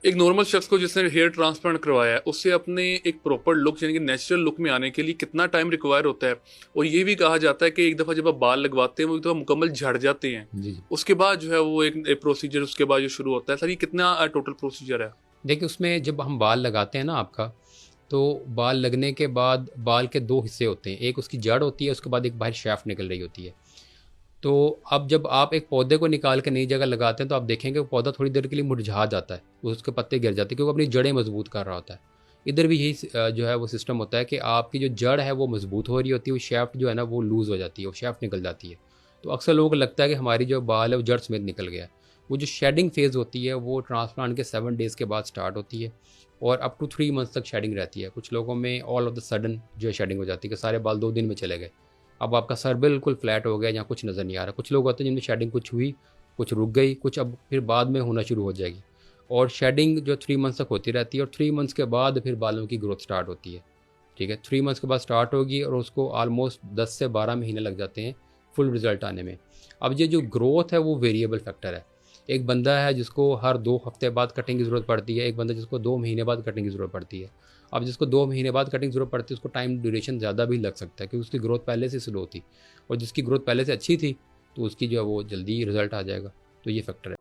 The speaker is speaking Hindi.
एक नॉर्मल शख्स को जिसने हेयर ट्रांसप्लांट करवाया है उससे अपने एक प्रॉपर लुक यानी कि नेचुरल लुक में आने के लिए कितना टाइम रिक्वायर होता है? और ये भी कहा जाता है कि एक दफ़ा जब आप बाल लगवाते हैं वो एक दफ़ा मुकम्मल झड़ जाते हैं, जी जी। उसके बाद जो है वो एक प्रोसीजर उसके बाद जो शुरू होता है, सर ये कितना टोटल प्रोसीजर है? देखिए, उसमें जब हम बाल लगाते हैं ना आपका, तो बाल लगने के बाद बाल के 2 हिस्से होते हैं। एक उसकी जड़ होती है, उसके बाद एक बाहर शाफ्ट निकल रही होती है। तो अब जब आप एक पौधे को निकाल के नई जगह लगाते हैं तो आप देखेंगे वो पौधा थोड़ी देर के लिए मुरझा जाता है, उसके पत्ते गिर जाते हैं क्योंकि अपनी जड़ें मजबूत कर रहा होता है। इधर भी यही जो है वो सिस्टम होता है कि आपकी जो जड़ है वो मजबूत हो रही होती है, वो शाफ्ट जो है ना वो लूज़ हो जाती है, वो शाफ्ट निकल जाती है। तो अक्सर लोगों को लगता है कि हमारी जो बाल है वो जड़ समेत निकल गया है। वो जो शेडिंग फेज़ होती है वो ट्रांसप्लांट के 7 डेज़ के बाद स्टार्ट होती है और अप टू 3 मंथ्स तक शेडिंग रहती है। कुछ लोगों में ऑल ऑफ द सडन जो है शेडिंग हो जाती है कि सारे बाल 2 दिन में चले गए। अब आपका सर बिल्कुल फ्लैट हो गया या कुछ नज़र नहीं आ रहा। कुछ लोग होते हैं जिनमें शेडिंग कुछ हुई, कुछ रुक गई, कुछ अब फिर बाद में होना शुरू हो जाएगी। और शेडिंग जो 3 मंथ्स तक होती रहती है और 3 मंथ्स के बाद फिर बालों की ग्रोथ स्टार्ट होती है। ठीक है, 3 मंथ्स के बाद स्टार्ट होगी और उसको ऑलमोस्ट 10 से 12 महीने लग जाते हैं फुल रिजल्ट आने में। अब ये जो ग्रोथ है वो वेरिएबल फैक्टर है। एक बंदा है जिसको हर 2 हफ्ते बाद कटिंग की ज़रूरत पड़ती है, एक बंदा जिसको 2 महीने बाद कटिंग की ज़रूरत पड़ती है। अब जिसको 2 महीने बाद कटिंग की ज़रूरत पड़ती है उसको टाइम ड्यूरेशन ज़्यादा भी लग सकता है क्योंकि उसकी ग्रोथ पहले से स्लो थी, और जिसकी ग्रोथ पहले से अच्छी थी तो उसकी जो है वो जल्दी रिजल्ट आ जाएगा। तो ये फैक्टर है।